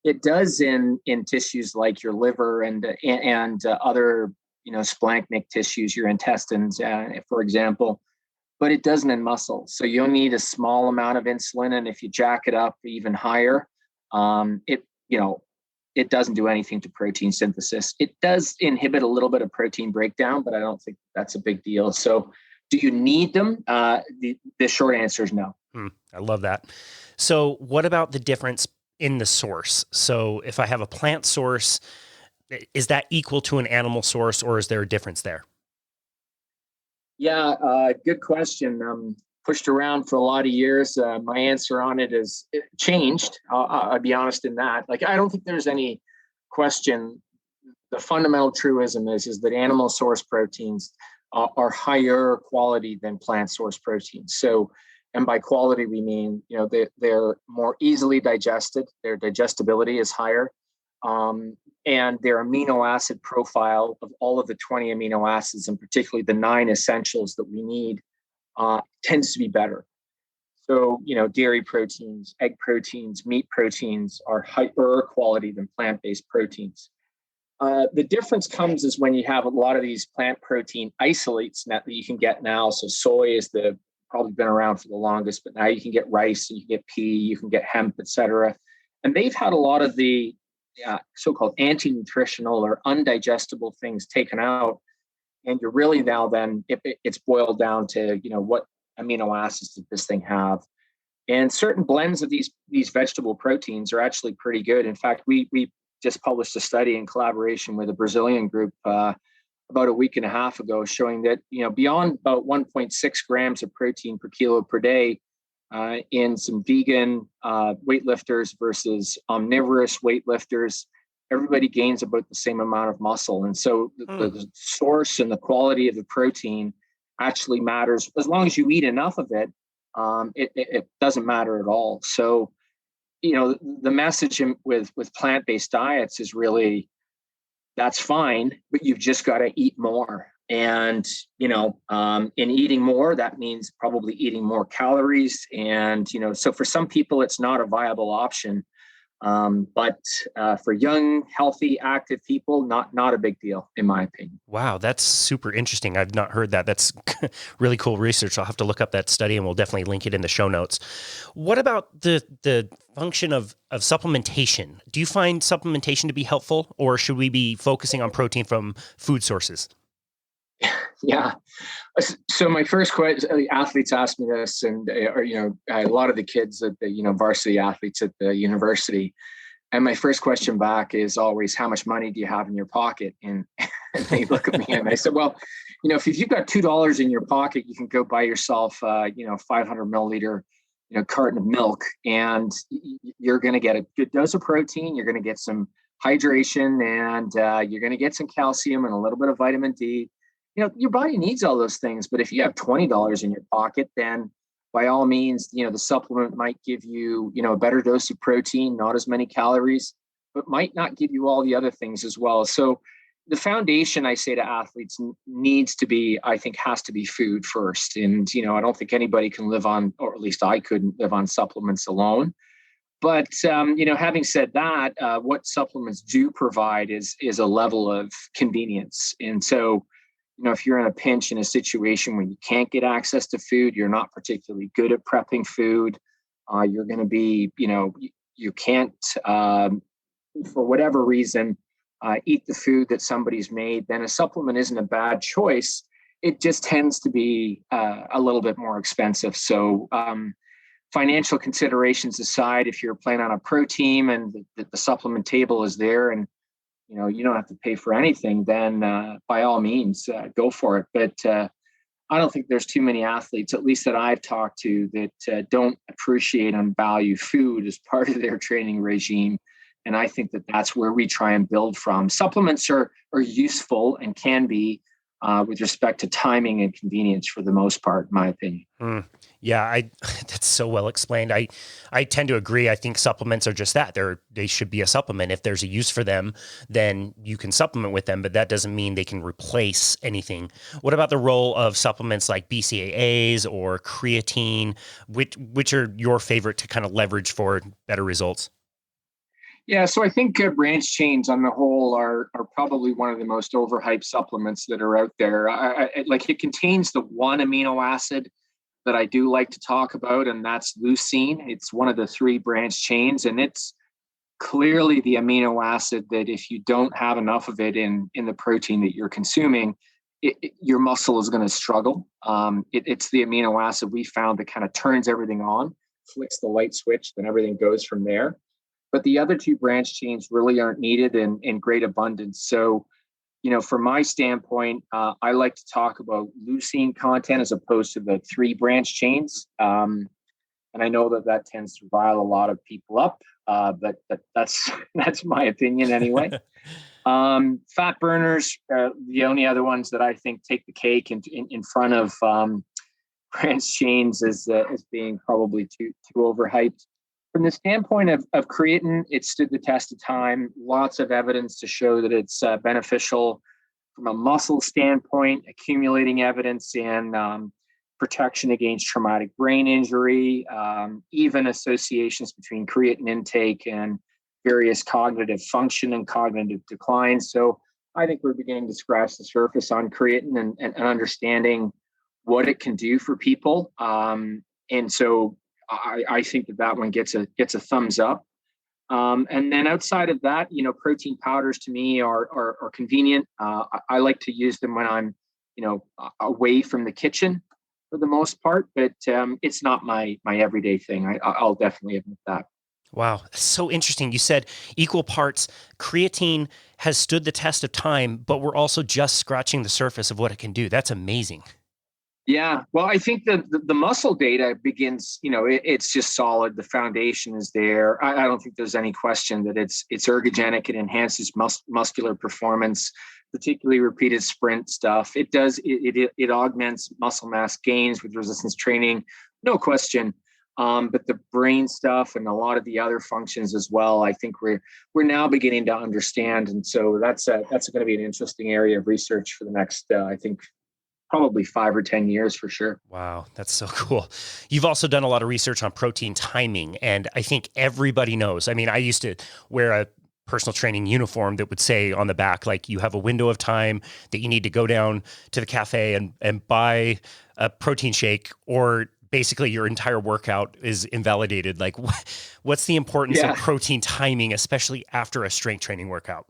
It does in tissues like your liver and other, splanchnic tissues, your intestines, for example, but it doesn't in muscle. So you'll need a small amount of insulin. And if you jack it up even higher, it, it doesn't do anything to protein synthesis. It does inhibit a little bit of protein breakdown, but I don't think that's a big deal. So do you need them? The short answer is no. I love that. So what about the difference in the source? So if I have a plant source, is that equal to an animal source, or is there a difference there? Yeah, good question. Pushed around for a lot of years. My answer on it is it changed. I'll be honest in that. Like, I don't think there's any question. The fundamental truism is that animal source proteins are higher quality than plant source proteins. So, and by quality, we mean, they're more easily digested. Their digestibility is higher. And their amino acid profile of all of the 20 amino acids, and particularly the 9 essentials that we need, tends to be better. So, dairy proteins, egg proteins, meat proteins are higher quality than plant-based proteins. The difference comes is when you have a lot of these plant protein isolates that you can get now. So soy is probably been around for the longest, but now you can get rice, you can get pea, you can get hemp, etc. And they've had a lot of the so-called anti-nutritional or undigestible things taken out. And you're really now then, it's boiled down to, what amino acids did this thing have? And certain blends of these vegetable proteins are actually pretty good. In fact, we just published a study in collaboration with a Brazilian group about a week and a half ago, showing that, beyond about 1.6 grams of protein per kilo per day in some vegan weightlifters versus omnivorous weightlifters, everybody gains about the same amount of muscle. And so the source and the quality of the protein actually matters. As long as you eat enough of it, it doesn't matter at all. So, the message with plant-based diets is really, that's fine, but you've just got to eat more. And, in eating more, that means probably eating more calories. And, so for some people, it's not a viable option. But for young, healthy, active people, not a big deal, in my opinion. Wow, that's super interesting. I've not heard that. That's really cool research. I'll have to look up that study, and we'll definitely link it in the show notes. What about the function of supplementation? Do you find supplementation to be helpful, or should we be focusing on protein from food sources? Yeah. So my first question, athletes ask me this, and a lot of the kids at the varsity athletes at the university, and my first question back is always, how much money do you have in your pocket? And they look at me and I said, well, if you've got $2 in your pocket, you can go buy yourself 500 milliliter carton of milk, and you're going to get a good dose of protein. You're going to get some hydration, and you're going to get some calcium and a little bit of vitamin D. Your body needs all those things, but if you have $20 in your pocket, then by all means, the supplement might give you, a better dose of protein, not as many calories, but might not give you all the other things as well. So the foundation, I say to athletes, needs to be, I think, has to be food first. And, I don't think anybody can live on, or at least I couldn't live on supplements alone. But, having said that, what supplements do provide is a level of convenience. And so, if you're in a pinch in a situation where you can't get access to food, you're not particularly good at prepping food, you're going to be, you can't, for whatever reason, eat the food that somebody's made, then a supplement isn't a bad choice. It just tends to be a little bit more expensive. So financial considerations aside, if you're playing on a pro team and the supplement table is there, and you don't have to pay for anything, then by all means, go for it. But I don't think there's too many athletes, at least that I've talked to, that don't appreciate and value food as part of their training regime. And I think that that's where we try and build from. Supplements are useful and can be with respect to timing and convenience for the most part, in my opinion. Yeah, that's so well explained. I tend to agree. I think supplements are just that. They should be a supplement. If there's a use for them, then you can supplement with them, but that doesn't mean they can replace anything. What about the role of supplements like BCAAs or creatine? Which are your favorite to kind of leverage for better results? Yeah, so I think branched chains on the whole are probably one of the most overhyped supplements that are out there. Like, it contains the one amino acid that I do like to talk about, and that's leucine. It's one of the 3 branched chains, and it's clearly the amino acid that if you don't have enough of it in the protein that you're consuming, your muscle is going to struggle. It's the amino acid we found that kind of turns everything on, flicks the light switch, then everything goes from there. But the other 2 branched chains really aren't needed in great abundance. So, from my standpoint, I like to talk about leucine content as opposed to the 3 branched chains. And I know that tends to rile a lot of people up, but that's my opinion anyway. Fat burners, the only other ones that I think take the cake in front of branched chains as being probably too overhyped. From the standpoint of creatine, it stood the test of time. Lots of evidence to show that it's beneficial from a muscle standpoint, accumulating evidence in protection against traumatic brain injury, even associations between creatine intake and various cognitive function and cognitive decline. So I think we're beginning to scratch the surface on creatine and understanding what it can do for people. And so I think that one gets a thumbs up. And then outside of that, protein powders to me are convenient. I like to use them when I'm, away from the kitchen for the most part, but it's not my everyday thing. I'll definitely admit that. Wow, that's so interesting. You said equal parts creatine has stood the test of time, but we're also just scratching the surface of what it can do. That's amazing. Yeah, well, I think the muscle data begins, it's just solid. The foundation is there. I don't think there's any question that it's ergogenic. It enhances muscular performance, particularly repeated sprint stuff. It does, it augments muscle mass gains with resistance training, no question. But the brain stuff and a lot of the other functions as well, I think we're now beginning to understand. And so that's going to be an interesting area of research for the next, I think, probably 5 or 10 years for sure. Wow, that's so cool. You've also done a lot of research on protein timing, and I think everybody knows. I mean, I used to wear a personal training uniform that would say on the back, like, you have a window of time that you need to go down to the cafe and buy a protein shake, or basically your entire workout is invalidated. Like, what's the importance of protein timing, especially after a strength training workout?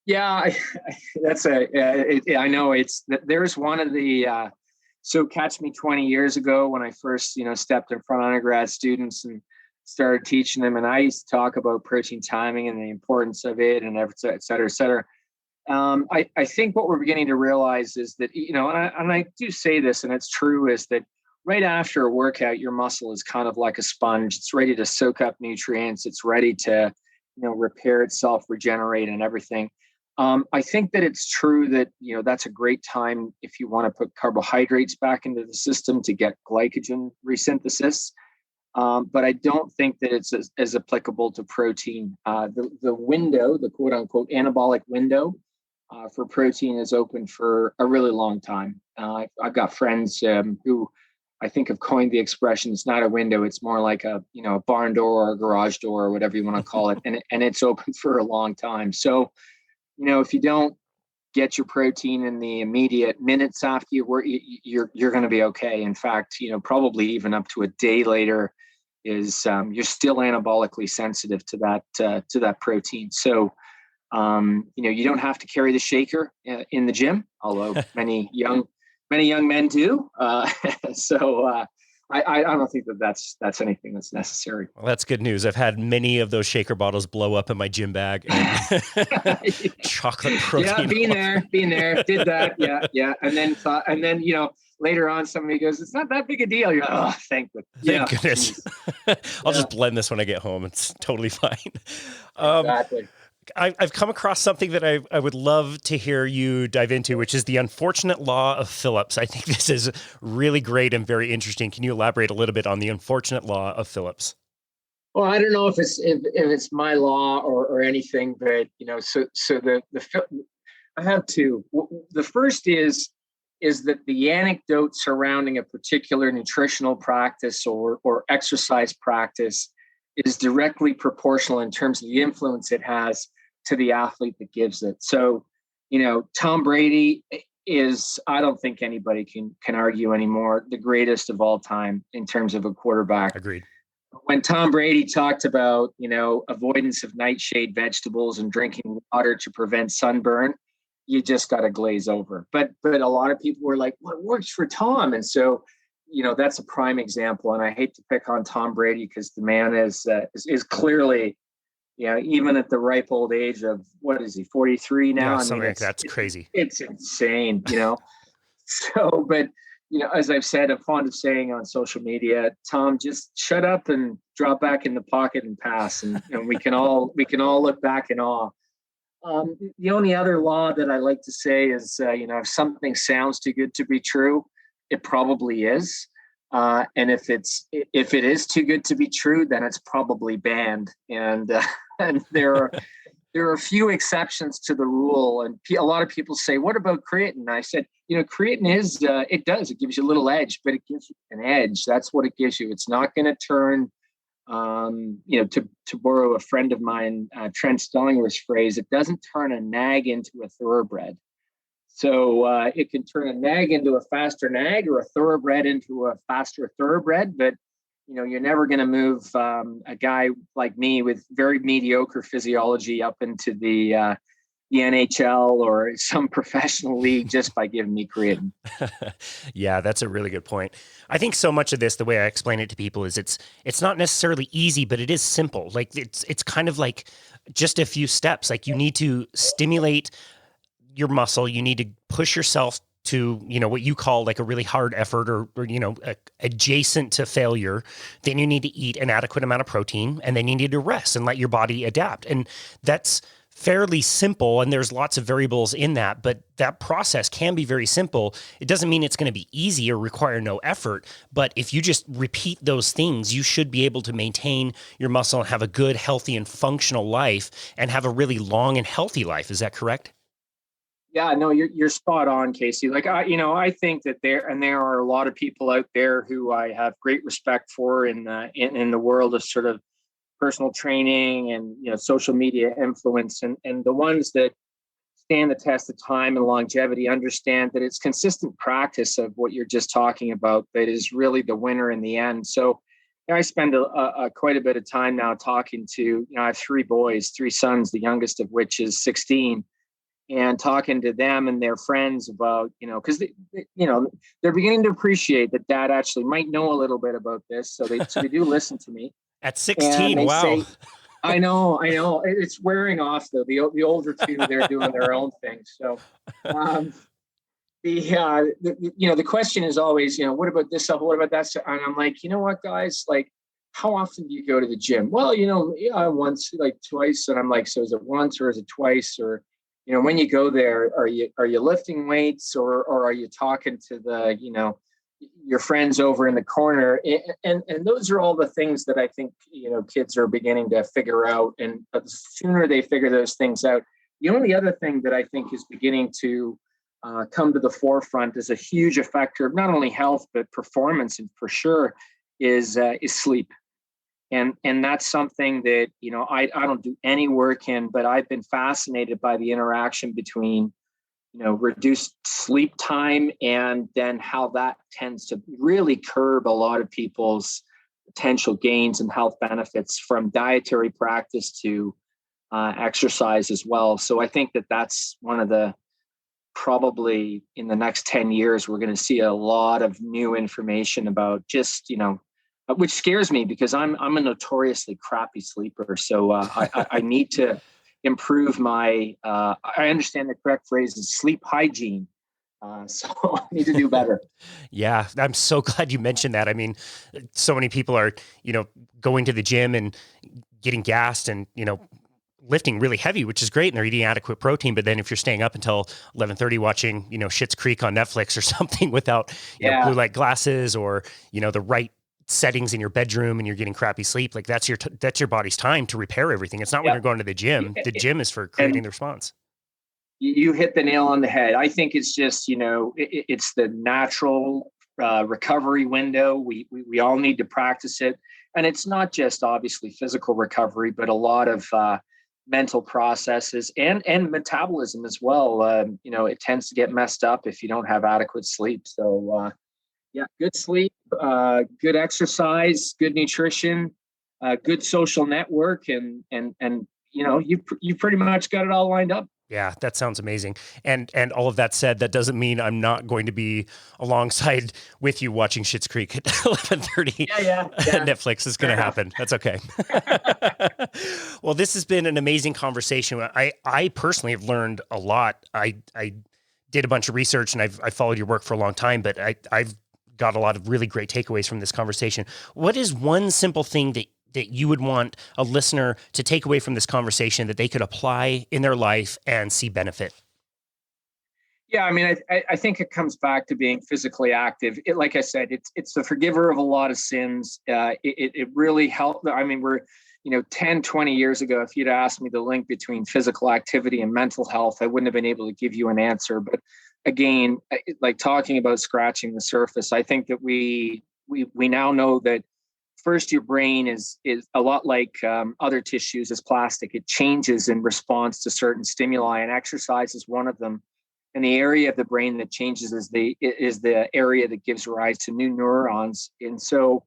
Yeah, I know there's one of the, so catch me 20 years ago when I first, stepped in front of undergrad students and started teaching them. And I used to talk about protein timing and the importance of it and et cetera, et cetera. I think what we're beginning to realize is that, and I do say this, and it's true, is that right after a workout, your muscle is kind of like a sponge. It's ready to soak up nutrients. It's ready to, repair itself, regenerate and everything. I think that it's true that, that's a great time if you want to put carbohydrates back into the system to get glycogen resynthesis. But I don't think that it's as applicable to protein. The window, the quote unquote anabolic window for protein is open for a really long time. I've got friends who I think have coined the expression, it's not a window, it's more like a barn door or a garage door or whatever you want to call it. And it's open for a long time. So, if you don't get your protein in the immediate minutes after you work, you're going to be okay. In fact, probably even up to a day later is you're still anabolically sensitive to that protein. So, you don't have to carry the shaker in the gym, although many young men do. So I don't think that's anything that's necessary. Well, that's good news. I've had many of those shaker bottles blow up in my gym bag and chocolate protein. Yeah, being there, did that. Yeah. And then, later on somebody goes, it's not that big a deal. You're like, oh, thank goodness. I'll just blend this when I get home. It's totally fine. Exactly. I've come across something that I would love to hear you dive into, which is the unfortunate law of Phillips. I think this is really great and very interesting. Can you elaborate a little bit on the unfortunate law of Phillips? Well, I don't know if it's my law or anything, but I have two. The first is that the anecdote surrounding a particular nutritional practice or exercise practice is directly proportional in terms of the influence it has to the athlete that gives it. So, Tom Brady is, I don't think anybody can argue anymore, the greatest of all time in terms of a quarterback. Agreed. When Tom Brady talked about, avoidance of nightshade vegetables and drinking water to prevent sunburn, you just got to glaze over. But a lot of people were like, well, it works for Tom. And so, that's a prime example. And I hate to pick on Tom Brady because the man is clearly, even at the ripe old age of, what is he, 43 now? Yeah, something like that's crazy. It's insane, So, but, as I've said, I'm fond of saying on social media, Tom, just shut up and drop back in the pocket and pass. And we can all look back in awe. The only other law that I like to say is, if something sounds too good to be true, it probably is. And if it is too good to be true, then it's probably banned. And there are a few exceptions to the rule. And a lot of people say, what about creatine? I said, creatine it gives you a little edge, but it gives you an edge. That's what it gives you. It's not going to turn, to borrow a friend of mine, Trent Stellinger's phrase, it doesn't turn a nag into a thoroughbred. So it can turn a nag into a faster nag or a thoroughbred into a faster thoroughbred. But, you're never going to move a guy like me with very mediocre physiology up into the NHL or some professional league just by giving me creatine. Yeah, that's a really good point. I think so much of this, the way I explain it to people, is it's not necessarily easy, but it is simple. Like it's kind of like just a few steps. Like you need to stimulate your muscle. You need to push yourself to, what you call like a really hard effort or adjacent to failure. Then you need to eat an adequate amount of protein, and then you need to rest and let your body adapt. And that's fairly simple, and there's lots of variables in that, but that process can be very simple. It doesn't mean it's going to be easy or require no effort, but if you just repeat those things, you should be able to maintain your muscle and have a good, healthy, and functional life and have a really long and healthy life. Is that correct? Yeah, no, you're spot on, Casey. Like I think that there are a lot of people out there who I have great respect for in the world of sort of personal training and social media influence, and the ones that stand the test of time and longevity understand that it's consistent practice of what you're just talking about that is really the winner in the end. So I spend quite a bit of time now talking to, I have three sons, the youngest of which is 16. And talking to them and their friends about, because they're beginning to appreciate that dad actually might know a little bit about this. So they do listen to me. At 16, wow. Say, I know. It's wearing off though. The older two, they're doing their own thing. So the question is always, what about this stuff? What about that stuff? And I'm like, you know what, guys, like, how often do you go to the gym? Well, once, like twice. And I'm like, so is it once or is it twice? Or, when you go there, are you lifting weights or are you talking to your friends over in the corner? And those are all the things that I think, kids are beginning to figure out. And the sooner they figure those things out, the only other thing that I think is beginning to come to the forefront as a huge effector of not only health, but performance, and for sure is sleep. And that's something that, I don't do any work in, but I've been fascinated by the interaction between, reduced sleep time and then how that tends to really curb a lot of people's potential gains and health benefits from dietary practice to exercise as well. So I think that that's one of the probably in the next 10 years, we're going to see a lot of new information about just, which scares me because I'm a notoriously crappy sleeper. So I need to improve my, I understand the correct phrase is sleep hygiene. So I need to do better. Yeah, I'm so glad you mentioned that. I mean, so many people are, going to the gym and getting gassed and, lifting really heavy, which is great. And they're eating adequate protein. But then if you're staying up until 11:30 watching, Schitt's Creek on Netflix or something without, blue light glasses or, the right settings in your bedroom and you're getting crappy sleep, like that's your body's time to repair everything. It's not when you're going to the gym. The gym is for creating the response. You hit the nail on the head. I think it's just, it's the natural recovery window. We all need to practice it. And it's not just obviously physical recovery, but a lot of mental processes and metabolism as well. It tends to get messed up if you don't have adequate sleep. So good sleep, good exercise, good nutrition, good social network, and you pretty much got it all lined up. Yeah, that sounds amazing. And all of that said, that doesn't mean I'm not going to be alongside with you watching Schitt's Creek at 11:30. Yeah. Netflix is going to happen. That's okay. Well, this has been an amazing conversation. I personally have learned a lot. I did a bunch of research and I followed your work for a long time, but I've got a lot of really great takeaways from this conversation. What is one simple thing that you would want a listener to take away from this conversation that they could apply in their life and see benefit? Yeah, I mean, I think it comes back to being physically active. Like I said, it's the forgiver of a lot of sins. It really helped. I mean, we're 10, 20 years ago, if you'd asked me the link between physical activity and mental health, I wouldn't have been able to give you an answer. But again, like talking about scratching the surface, I think that we now know that first, your brain is a lot like other tissues as plastic. It changes in response to certain stimuli, and exercise is one of them. And the area of the brain that changes is the area that gives rise to new neurons. And so,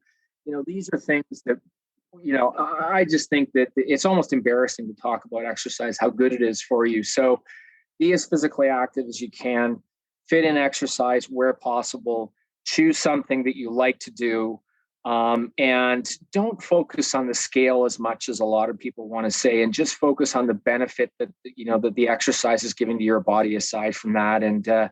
these are things that, I just think that it's almost embarrassing to talk about exercise, how good it is for you. So be as physically active as you can, fit in exercise where possible, choose something that you like to do. And don't focus on the scale as much as a lot of people want to say, and just focus on the benefit that, that the exercise is giving to your body aside from that. And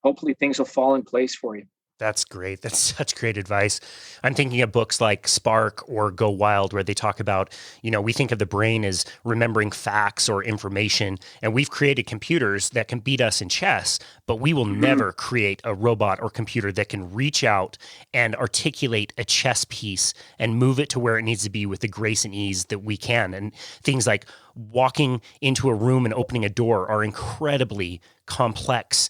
hopefully things will fall in place for you. That's great. That's such great advice. I'm thinking of books like Spark or Go Wild, where they talk about, we think of the brain as remembering facts or information, and we've created computers that can beat us in chess, but we will never create a robot or computer that can reach out and articulate a chess piece and move it to where it needs to be with the grace and ease that we can. And things like walking into a room and opening a door are incredibly complex,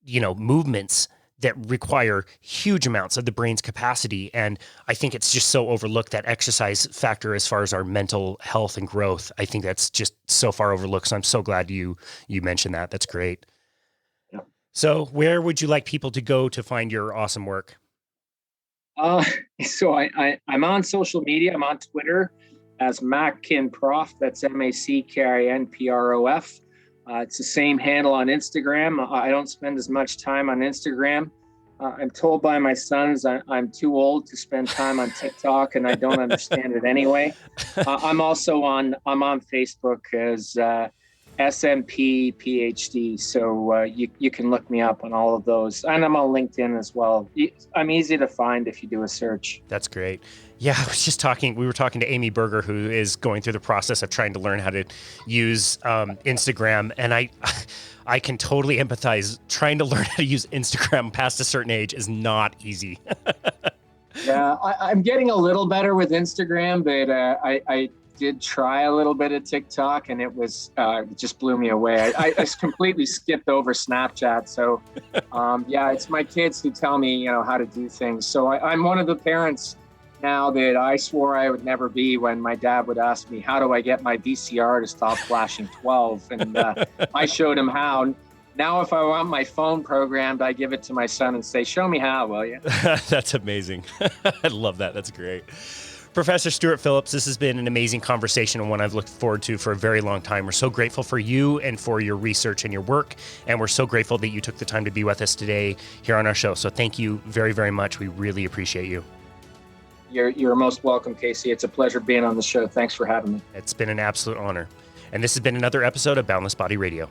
movements that require huge amounts of the brain's capacity. And I think it's just so overlooked, that exercise factor as far as our mental health and growth. I think that's just so far overlooked. So I'm so glad you mentioned that. That's great. Yeah. So where would you like people to go to find your awesome work? So I'm on social media. I'm on Twitter as Prof. That's MACKINPROF. It's the same handle on Instagram. I don't spend as much time on Instagram. I'm told by my sons I'm too old to spend time on TikTok, and I don't understand it anyway. I'm on Facebook as SMP PhD. So you can look me up on all of those. And I'm on LinkedIn as well. I'm easy to find if you do a search. That's great. Yeah, we were talking to Amy Berger, who is going through the process of trying to learn how to use Instagram. And I can totally empathize. Trying to learn how to use Instagram past a certain age is not easy. Yeah, I'm getting a little better with Instagram, but I did try a little bit of TikTok, and it just blew me away. I completely skipped over Snapchat. So it's my kids who tell me, how to do things. So I'm one of the parents now that I swore I would never be when my dad would ask me, how do I get my VCR to stop flashing 12? And I showed him how. Now, if I want my phone programmed, I give it to my son and say, show me how, will you? That's amazing. I love that. That's great. Professor Stuart Phillips, this has been an amazing conversation and one I've looked forward to for a very long time. We're so grateful for you and for your research and your work, and we're so grateful that you took the time to be with us today here on our show. So thank you very, very much. We really appreciate you. You're most welcome, Casey. It's a pleasure being on the show. Thanks for having me. It's been an absolute honor. And this has been another episode of Boundless Body Radio.